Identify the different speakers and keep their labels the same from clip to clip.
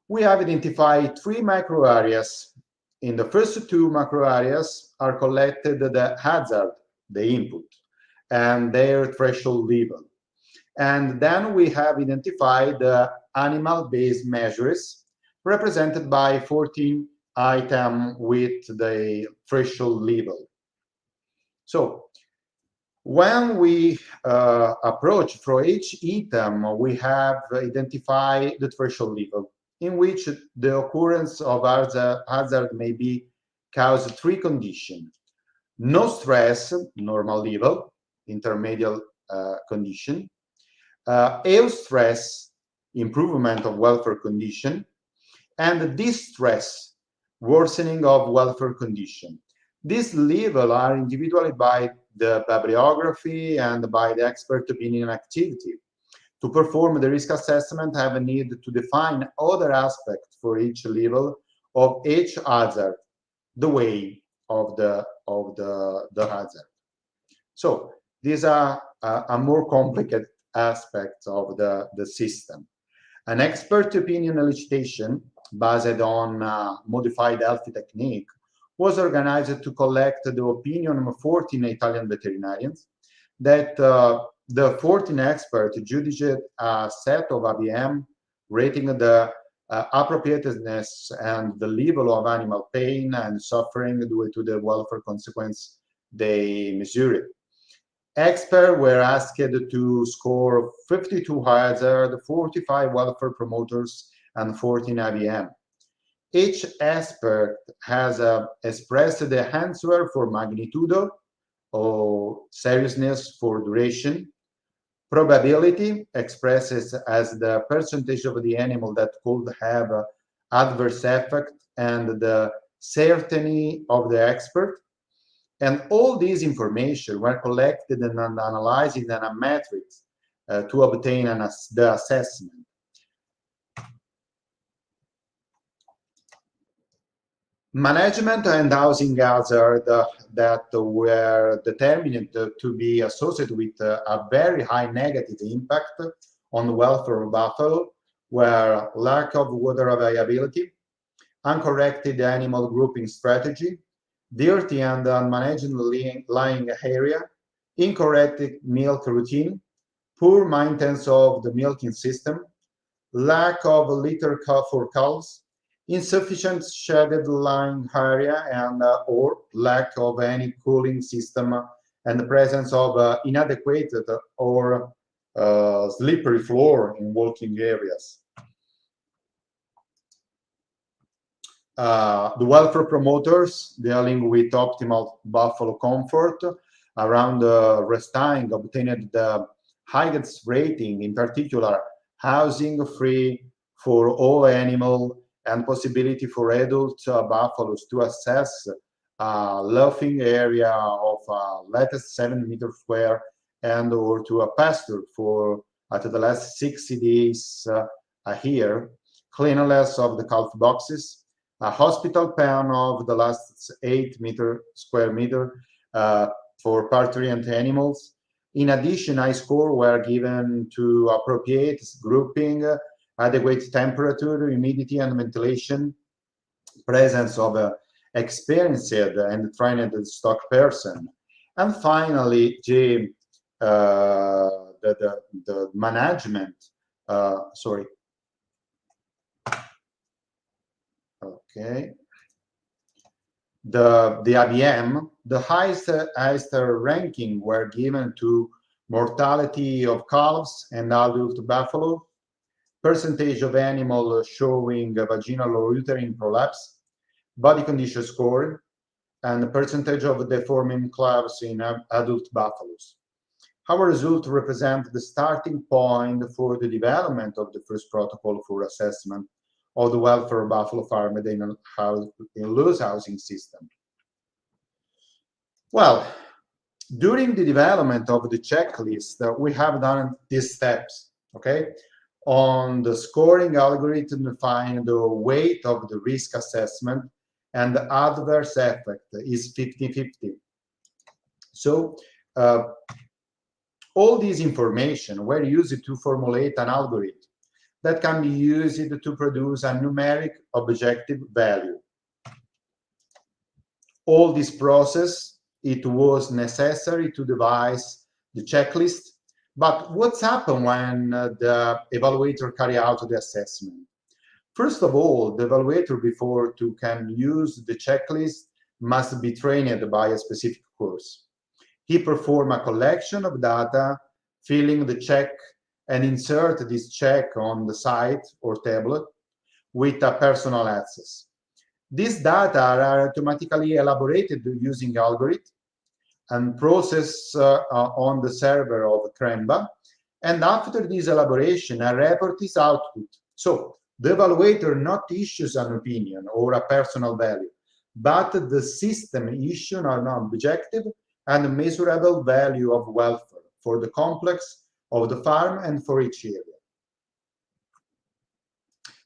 Speaker 1: We have identified 3 macro areas. In the first 2 macro areas are collected the hazard, the input, and their threshold level. And then we have identified the animal-based measures represented by 14 items with the threshold level. So when we approach for each item, we have identified the threshold level in which the occurrence of hazard may be caused 3 conditions. No stress, normal level, intermediate condition. Eustress, improvement of welfare condition, and distress, worsening of welfare condition. These levels are individually by the bibliography and by the expert opinion activity. To perform the risk assessment, I have a need to define other aspects for each level of each hazard, the way of the hazard. So these are a more complicated aspects of the system. An expert opinion elicitation based on modified healthy technique was organized to collect the opinion of 14 Italian veterinarians that the 14 experts judged a set of ABM rating the appropriateness and the level of animal pain and suffering due to the welfare consequence they measured. Experts were asked to score 52 hazard, 45 welfare promoters, and 14 ABM. Each expert has expressed the answer for magnitude or seriousness for duration. Probability expresses as the percentage of the animal that could have adverse effect and the certainty of the expert. And all these information were collected and analyzed in a matrix to obtain the assessment. Management and housing hazards that were determined to be associated with a very high negative impact on the welfare of buffalo were lack of water availability, uncorrected animal grouping strategy, dirty and unmanaged lying area, incorrect milk routine, poor maintenance of the milking system, lack of litter for calves, insufficient shaded lying area, and or lack of any cooling system, and the presence of inadequate or slippery floor in walking areas. The welfare promoters dealing with optimal buffalo comfort around rest time obtained the highest rating, in particular housing free for all animal and possibility for adult buffaloes to access a loafing area of latest 7 meters square and or to a pasture for at the last 60 days a year, cleanliness of the calf boxes, a hospital pen of the last 8 square meter for parturient animals. In addition, high score were given to appropriate grouping, adequate temperature, humidity, and ventilation, presence of experienced and trained stock person, and finally the management. Okay. The IBM, the highest ranking were given to mortality of calves and adult buffalo, percentage of animal showing vaginal or uterine prolapse, body condition score, and the percentage of deforming calves in adult buffaloes. Our results represent the starting point for the development of the first protocol for assessment of the welfare of buffalo farmed in loose housing system. Well, during the development of the checklist, we have done these steps, okay? On the scoring algorithm, to find the weight of the risk assessment, and the adverse effect is 50-50. So all these information were used to formulate an algorithm that can be used to produce a numeric objective value. All this process, it was necessary to devise the checklist. But what's happened when the evaluator carry out the assessment? First of all, the evaluator, before to can use the checklist, must be trained by a specific course. He perform a collection of data, filling the check, and insert this check on the site or tablet with a personal access. These data are automatically elaborated using algorithm and processed on the server of Cremba. And after this elaboration, a report is output. So the evaluator not issues an opinion or a personal value, but the system issues an objective and measurable value of welfare for the complex of the farm and for each area.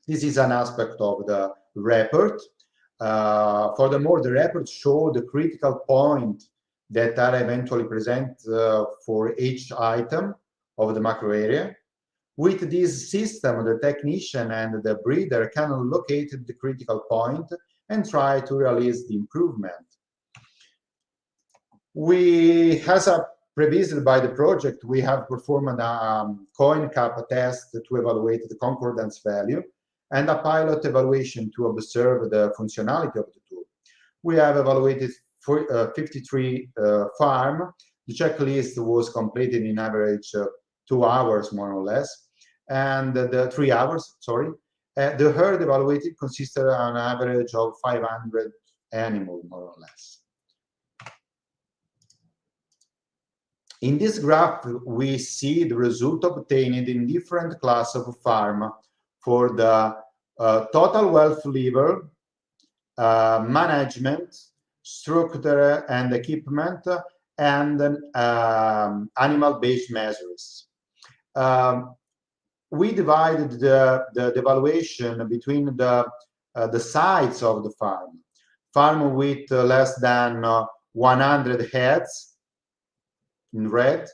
Speaker 1: This is an aspect of the report. Furthermore, the report shows the critical point that are eventually present for each item of the macro area. With this system, the technician and the breeder can locate the critical point and try to realize the improvement. As a prevised by the project, we have performed a coin cap test to evaluate the concordance value and a pilot evaluation to observe the functionality of the tool. We have evaluated 53 farms. The checklist was completed in average 2 hours, more or less, and the 3 hours, sorry. The herd evaluated consisted on an average of 500 animals, more or less. In this graph, we see the result obtained in different classes of farm for the total wealth level, management, structure and equipment, and animal-based measures. We divided the evaluation between the size of the farm. Farm with less than 100 heads, in red,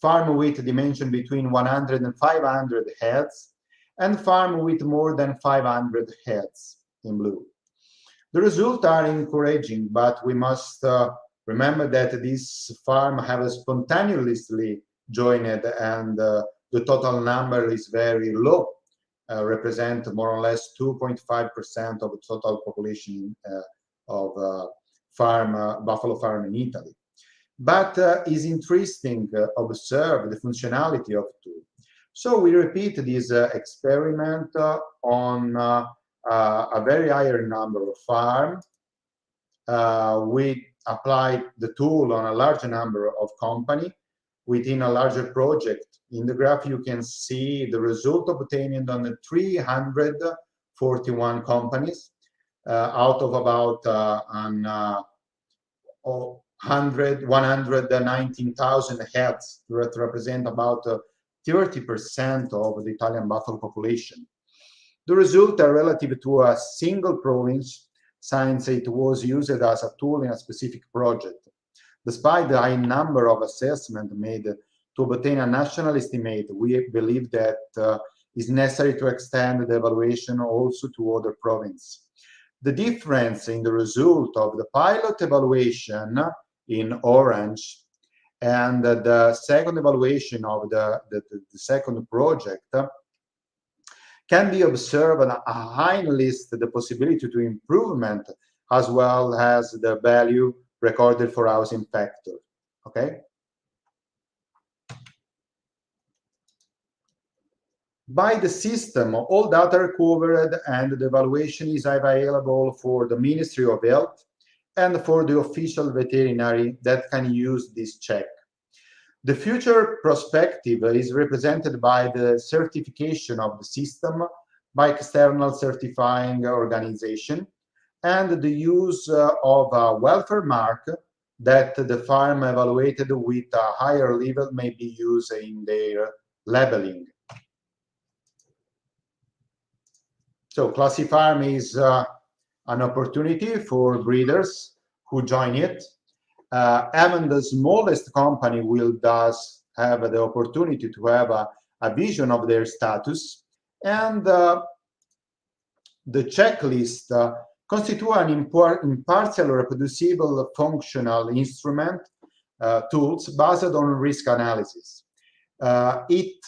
Speaker 1: farm with dimension between 100 and 500 heads, and farm with more than 500 heads, in blue. The results are encouraging, but we must remember that this farm have spontaneously joined, and the total number is very low, represent more or less 2.5% of the total population of buffalo farm in Italy. But it's interesting to observe the functionality of the tool. So we repeat this experiment on a very higher number of farms. We applied the tool on a larger number of companies within a larger project. In the graph, you can see the result obtained on the 341 companies out of about 119,000 heads, that represent about 30% of the Italian buffalo population. The results are relative to a single province, since it was used as a tool in a specific project. Despite the high number of assessments made to obtain a national estimate, we believe that it's necessary to extend the evaluation also to other provinces. The difference in the result of the pilot evaluation in orange and the second evaluation of the second project can be observed on a high list the possibility to improvement, as well as the value recorded for housing factor. Okay. By the system, all data are covered, and the evaluation is available for the Ministry of Health and for the official veterinary that can use this check. The future perspective is represented by the certification of the system by external certifying organization and the use of a welfare mark that the farm evaluated with a higher level may be used in their labeling. So Classifarm is an opportunity for breeders who join it. Even the smallest company will thus have the opportunity to have a vision of their status And the checklist constitute an impartial, reproducible, functional instrument tools based on risk analysis. It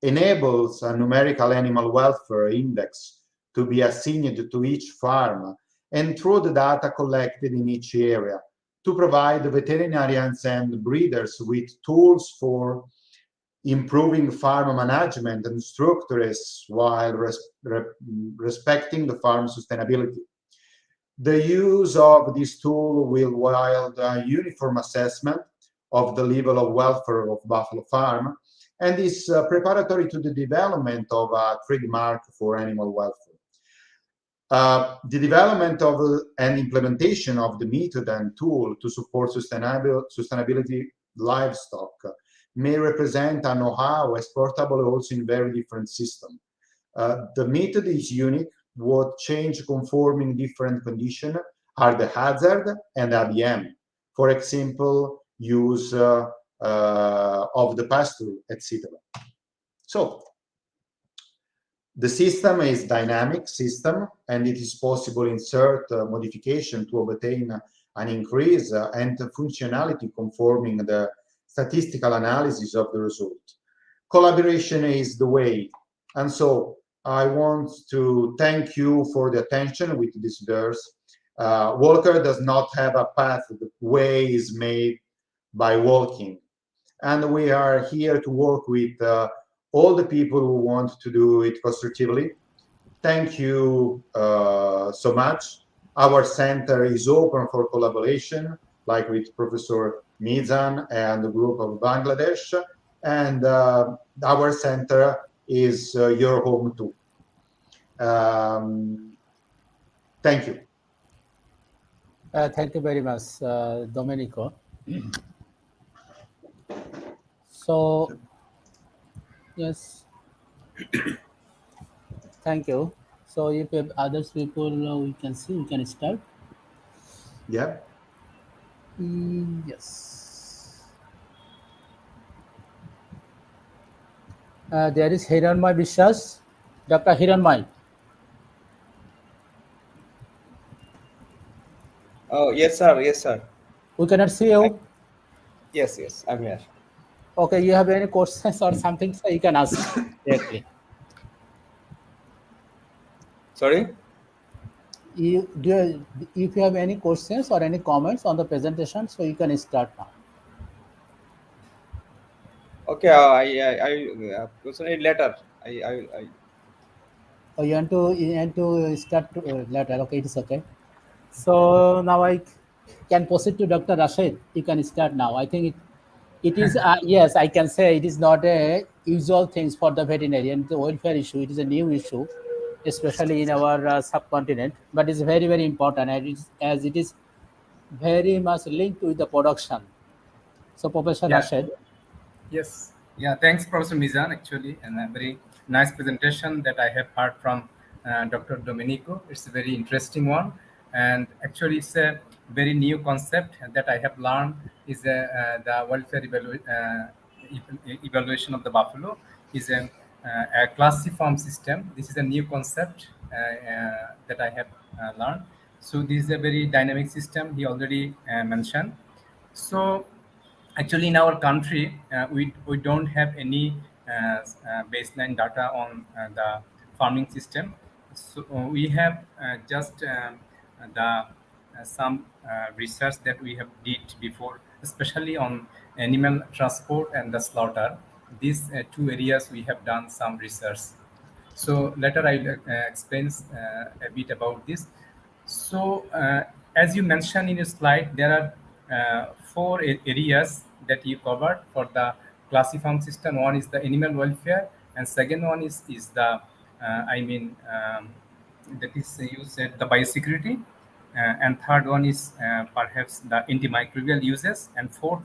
Speaker 1: enables a numerical animal welfare index to be assigned to each farm and through the data collected in each area to provide veterinarians and breeders with tools for improving farm management and structures while respecting the farm sustainability. The use of this tool will yield a uniform assessment of the level of welfare of buffalo farm and is preparatory to the development of a trademark for animal welfare. The development of and implementation of the method and tool to support sustainability livestock may represent a know-how exportable also in very different systems. The method is unique. What change conforming different conditions are the hazard and ABM. For example, use of the pasture, etc. So the system is dynamic system, and it is possible insert modification to obtain an increase and functionality conforming the statistical analysis of the result. Collaboration is the way, and so I want to thank you for the attention with this verse. Walker does not have a path, the way is made by walking. And we are here to work with all the people who want to do it constructively. Thank you so much. Our center is open for collaboration, like with Professor Mizan and the group of Bangladesh. And our center is your home too. Thank you.
Speaker 2: Thank you very much, Domenico. So, yes, thank you. So, if you have others people, we can see, we can start.
Speaker 1: Yeah.
Speaker 2: Yes. There is Hiranmay Vishwas, Dr. Hiranmay.
Speaker 3: Oh, yes, sir. Yes, sir.
Speaker 2: We cannot see you.
Speaker 3: Yes, yes, I'm here.
Speaker 2: Okay, you have any questions or something, so you can ask directly.
Speaker 3: Sorry?
Speaker 2: If you have any questions or any comments on the presentation, so you can start now.
Speaker 3: Okay, question it later. I.
Speaker 2: Oh, you want to start later? Okay, it is okay. So now I can proceed to Dr. Rashid. You can start now. I think it is yes, I can say it is not a usual things for the veterinarian. The welfare issue, it is a new issue, especially in our subcontinent. But it's very very important, and as it is very much linked with the production. So Professor
Speaker 4: Yeah.
Speaker 2: Rashid.
Speaker 4: Yes. Yeah. Thanks, Professor Mizan, actually, and a very nice presentation that I have heard from Dr. Domenico. It's a very interesting one, and actually, it's a very new concept that I have learned. Is the welfare evaluation of the buffalo is a classiform system. This is a new concept that I have learned. So this is a very dynamic system. He already mentioned. So actually, in our country, we don't have any baseline data on the farming system. So we have just the some research that we have did before, especially on animal transport and the slaughter. These two areas we have done some research. So later I'll explain a bit about this. So as you mentioned in your slide, there are four areas that you covered for the classiform system. One is the animal welfare, and second one is the that is you said the biosecurity, and third one is perhaps the antimicrobial uses, and fourth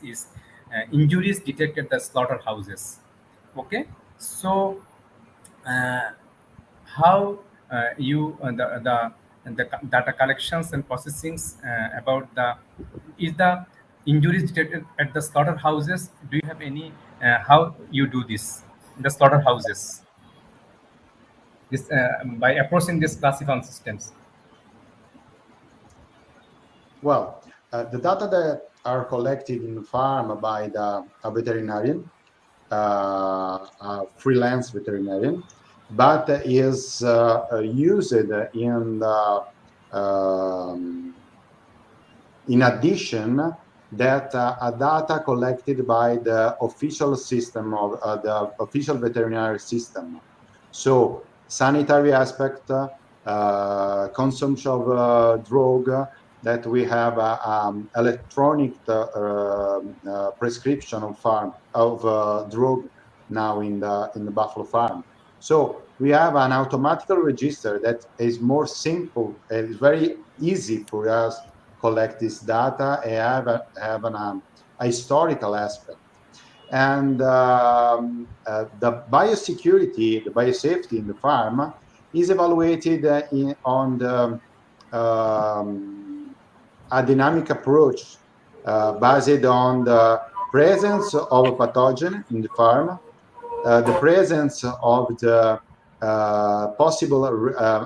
Speaker 4: is injuries detected at the slaughterhouses. Okay, so uh, how you the data collections and processings about the is the injuries detected at the slaughterhouses, do you have any how you do this? the slaughterhouses. This by approaching these classiform systems.
Speaker 1: Well, the data that are collected in the farm by a veterinarian, a freelance veterinarian, but is used in addition that data collected by the official system of the official veterinary system. So sanitary aspect, consumption of drug, that we have electronic prescription of drug now in the buffalo farm. So we have an automatical register that is more simple. It's very easy for us collect this data and have a historical aspect. And the biosecurity, the biosafety in the farm is evaluated on the a dynamic approach based on the presence of a pathogen in the farm, the presence of the possible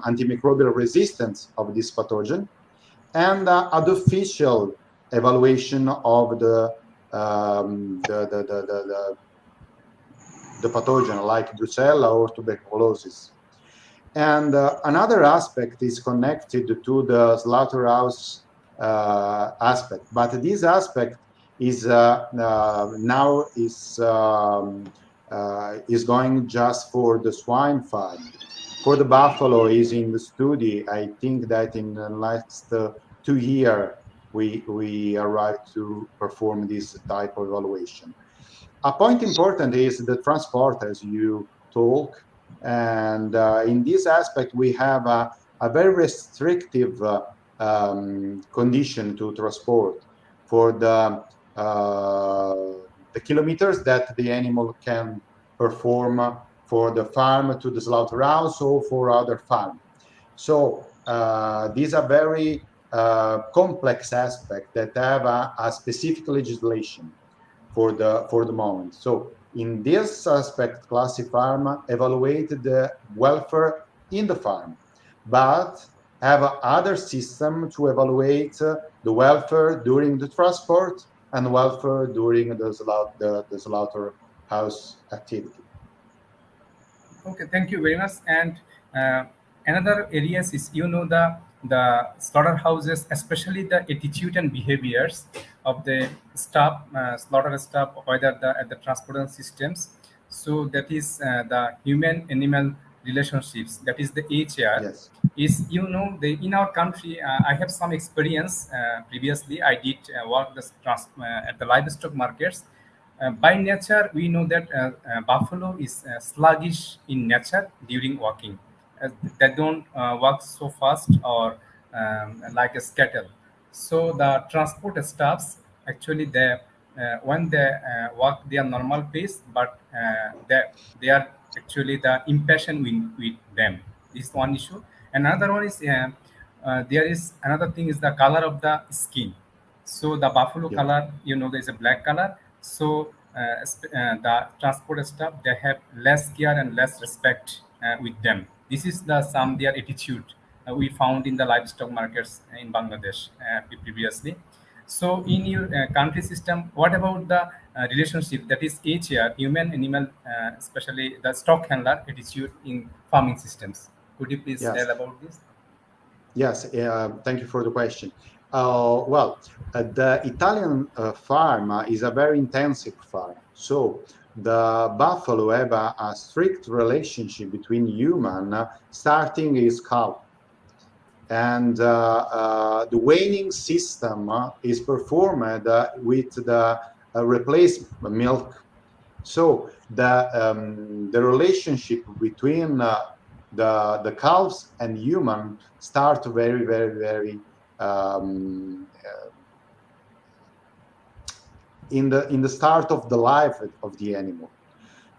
Speaker 1: antimicrobial resistance of this pathogen, and an official evaluation of the pathogen like Brucella or tuberculosis. And another aspect is connected to the slaughterhouse aspect, but this aspect is now is going just for the swine farm. For the buffalo is in the study. I think that in the last 2 years we arrived to perform this type of evaluation. A point important is the transport, as you talk, and in this aspect we have a very restrictive condition to transport for the kilometers that the animal can perform for the farm to the slaughterhouse or for other farm. So these are very complex aspects that have a specific legislation for the moment. So in this aspect, Classifarm evaluated the welfare in the farm, but have other system to evaluate the welfare during the transport and welfare during the slaughterhouse activity.
Speaker 4: Okay, thank you very much. And another areas is the slaughterhouses, especially the attitude and behaviors of the staff, slaughter staff, whether at the transportation systems. So that is the human-animal relationships. That is the HR.
Speaker 1: Yes.
Speaker 4: Is in our country, I have some experience. Previously, I did work at the livestock markets. By nature, we know that buffalo is sluggish in nature during walking. They don't walk so fast or like a cattle. So the transport staffs actually when they walk their normal pace, but they are actually the impatient with them. This is one issue. Another one is there is another thing is the color of the skin. So the buffalo
Speaker 1: Yeah.
Speaker 4: color, there's a black color. So the transport staff, they have less care and less respect with them. This is their attitude we found in the livestock markets in Bangladesh previously. So in your country system, what about the relationship that is HR, human animal, especially the stock handler attitude in farming systems? Could you please
Speaker 1: Yes.
Speaker 4: tell about this?
Speaker 1: Yes, thank you for the question. The Italian farm is a very intensive farm. So the buffalo have a strict relationship between human, starting his calf. And the weaning system is performed with the replacement milk. So the relationship between the calves and human start very, very, very in the start of the life of the animal.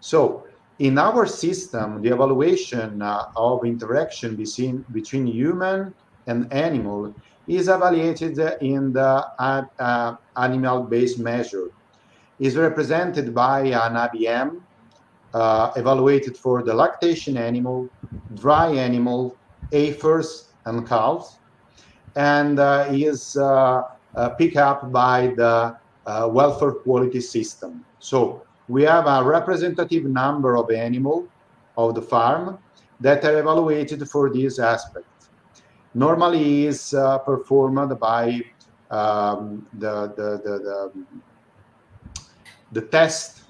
Speaker 1: So in our system, the evaluation of interaction between human and animal is evaluated in the animal-based measure. Is represented by an ABM evaluated for the lactation animal, dry animal, heifers, and cows, and is picked up by the welfare quality system. So we have a representative number of animals of the farm that are evaluated for this aspect. Normally is performed by the test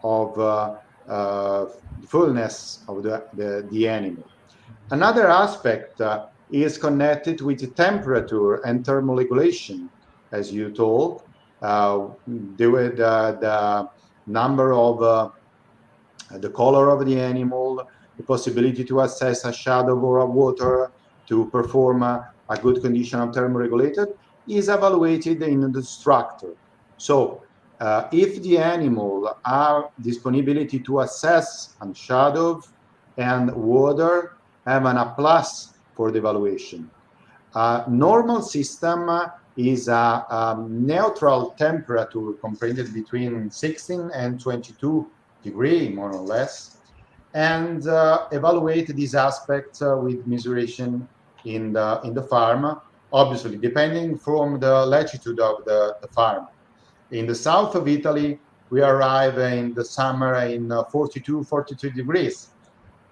Speaker 1: of fullness of the animal. Another aspect is connected with the temperature and thermoregulation, as you told. The number of the color of the animal, the possibility to assess a shadow or a water to perform a good condition of thermoregulated is evaluated in the structure. So if the animal have disponibility to assess and shadow and water, have a plus for the evaluation. Normal system is a neutral temperature comprehended between 16 and 22 degrees, more or less, and evaluate these aspects with measuration in the farm, obviously depending from the latitude of the farm. In the south of Italy, we arrive in the summer in 42, 43 degrees.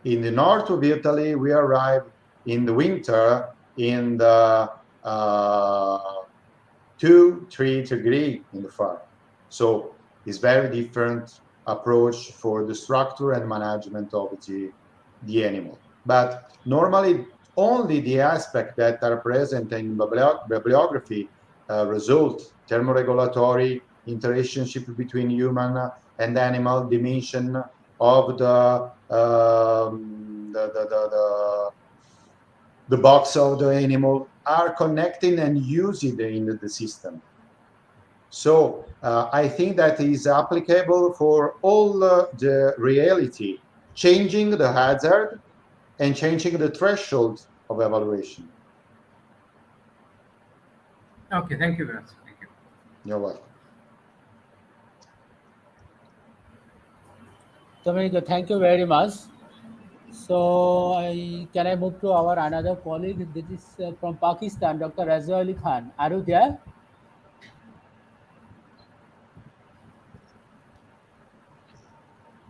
Speaker 1: In the north of Italy, we arrive in the winter in the 2-3 degrees in the farm. So it's very different approach for the structure and management of the animal. But normally, only the aspects that are present in bibliography result, thermoregulatory, interrelationship between human and animal, dimension of the box of the animal are connected and used in the system. So I think that is applicable for all the reality, changing the hazard and changing the threshold of evaluation.
Speaker 4: Okay, thank you very much. Thank you.
Speaker 1: You're welcome.
Speaker 2: Domenico, thank you very much. So can I move to our another colleague? This is from Pakistan, Dr. Rajwali Khan. Are you there?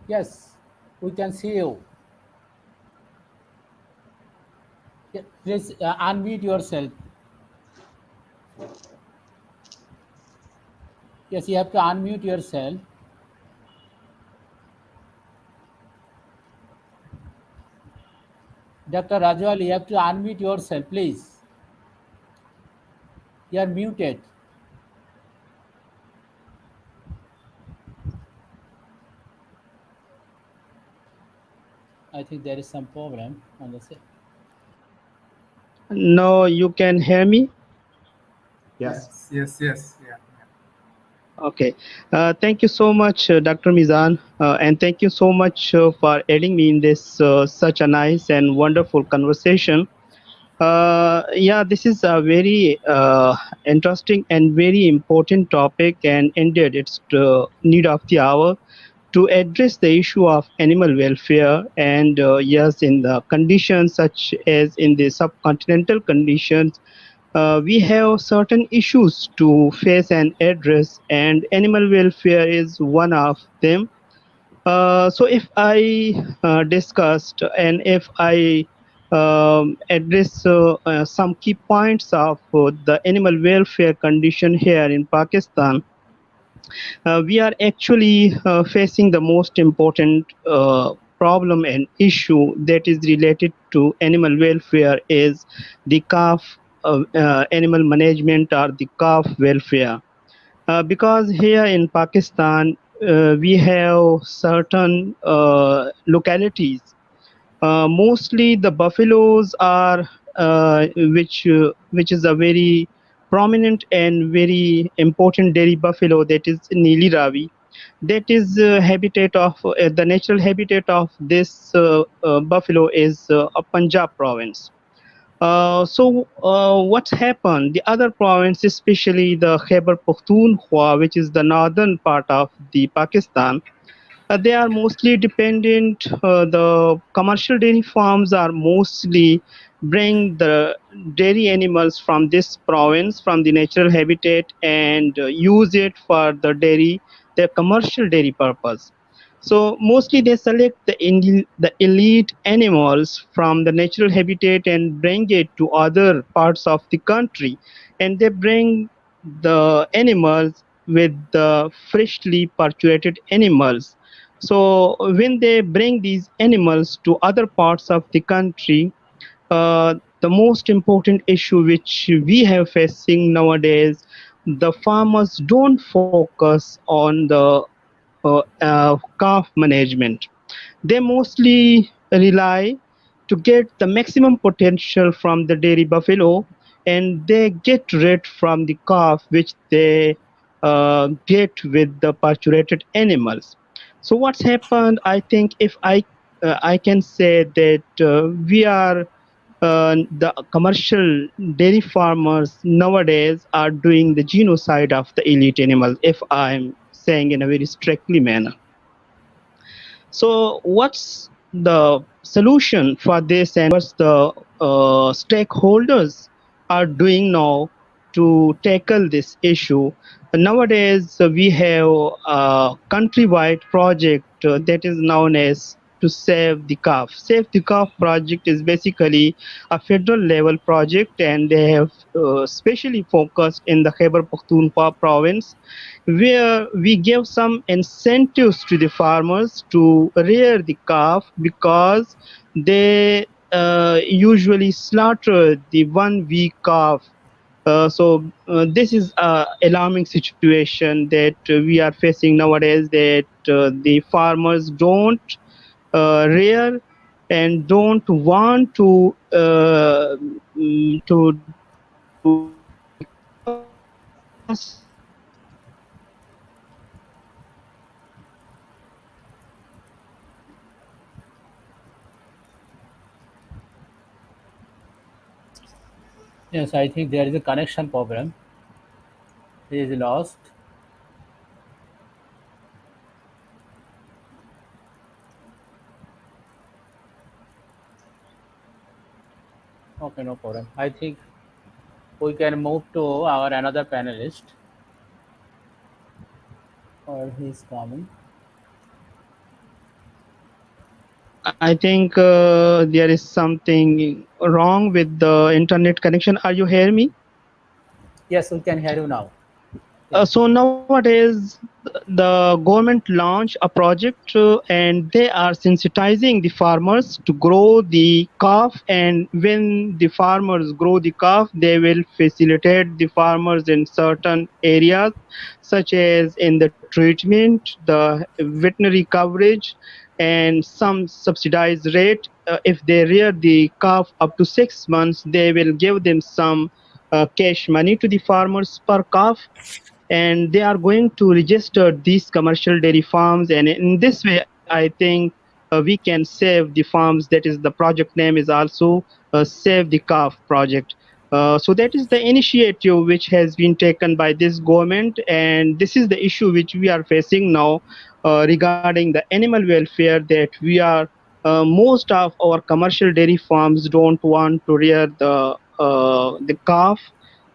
Speaker 2: Yes, we can see you. Yeah, please unmute yourself. Yes, you have to unmute yourself. Dr. Rajwali, you have to unmute yourself, please. You are muted. I think there is some problem on the set.
Speaker 5: No, you can hear me?
Speaker 1: Yes.
Speaker 4: Yes. Yeah.
Speaker 5: Okay. Thank you so much, Dr. Mizan, and thank you so much for aiding me in this such a nice and wonderful conversation. Yeah, this is a very interesting and very important topic, and indeed it's the need of the hour to address the issue of animal welfare. And yes, in the conditions such as in the subcontinental conditions, we have certain issues to face and address, and animal welfare is one of them. So if I discussed and if I address some key points of the animal welfare condition here in Pakistan, we are actually facing the most important problem and issue that is related to animal welfare is the calf animal management or the calf welfare. Because here in Pakistan, we have certain localities. Mostly the buffaloes are which is a very prominent and very important dairy buffalo, that is Neeli Ravi. That is habitat of the natural habitat of this buffalo is a Punjab province. What's happened? The other province, especially the Khyber Pakhtunkhwa, which is the northern part of the Pakistan, They are mostly dependent. The commercial dairy farms are mostly bring the dairy animals from this province, from the natural habitat, and use it for the dairy, their commercial dairy purpose. So mostly they select the elite animals from the natural habitat and bring it to other parts of the country, and they bring the animals with the freshly parturited animals. So when they bring these animals to other parts of the country, the most important issue which we have facing nowadays, the farmers don't focus on the calf management. They mostly rely to get the maximum potential from the dairy buffalo, and they get rid from the calf which they get with the parturited animals. So what's happened? I think if I can say that we are the commercial dairy farmers nowadays are doing the genocide of the elite animals, if I'm saying in a very strictly manner. So, what's the solution for this, and what's the stakeholders are doing now to tackle this issue? Nowadays, we have a countrywide project that is known as to save the calf. Save the calf project is basically a federal level project, and they have specially focused in the Khyber Pakhtunkhwa province, where we give some incentives to the farmers to rear the calf because they usually slaughter the 1 week calf. This is a alarming situation that we are facing nowadays, that the farmers don't rear and don't want to to
Speaker 2: Yes, I think there is a connection problem. He is lost. Okay, no problem. I think we can move to our another panelist, or he's coming.
Speaker 5: I think there is something wrong with the internet connection. Are you hear me?
Speaker 2: Yes, we can hear you now. Yeah.
Speaker 5: So nowadays, the government launched a project and they are sensitizing the farmers to grow the calf. And when the farmers grow the calf, they will facilitate the farmers in certain areas, such as in the treatment, the veterinary coverage, and some subsidized rate. If they rear the calf up to 6 months, they will give them some cash money to the farmers per calf, and they are going to register these commercial dairy farms, and in this way I think we can save the farms. That is, the project name is also save the calf project. So that is the initiative which has been taken by this government, and this is the issue which we are facing now regarding the animal welfare, that we are most of our commercial dairy farms don't want to rear the calf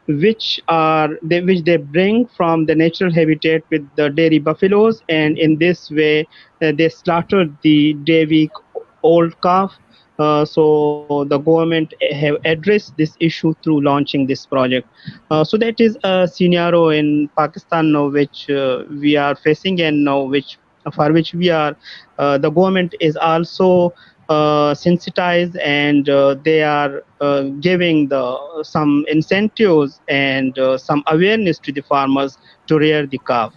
Speaker 5: which they bring from the natural habitat with the dairy buffaloes, and in this way they slaughter the day old calf. So the government have addressed this issue through launching this project. So that is a scenario in Pakistan now which we are facing, and now which for which we are the government is also sensitized, and they are giving some incentives and some awareness to the farmers to rear the calf.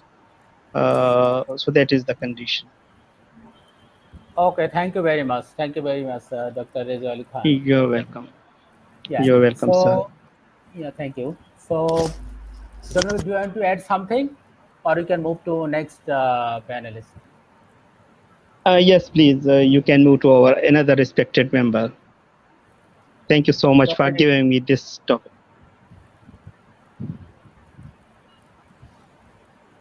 Speaker 5: So that is the condition.
Speaker 2: Okay, thank you very much. Thank you very much, Dr. Rajwali Khan.
Speaker 5: You're welcome.
Speaker 2: Yeah.
Speaker 5: You're welcome, sir.
Speaker 2: So, yeah, thank you. So, Sonal, do you want to add something, or you can move to next panelist?
Speaker 5: Yes, please. You can move to our another respected member. Thank you so much for
Speaker 2: Domenico.
Speaker 5: giving me this topic.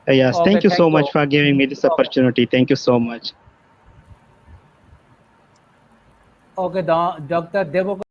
Speaker 5: Yes,
Speaker 2: Okay,
Speaker 5: thank you so
Speaker 2: thank
Speaker 5: much
Speaker 2: you.
Speaker 5: for giving me this opportunity. Thank you so much.
Speaker 2: Okay, Dr. Devkota.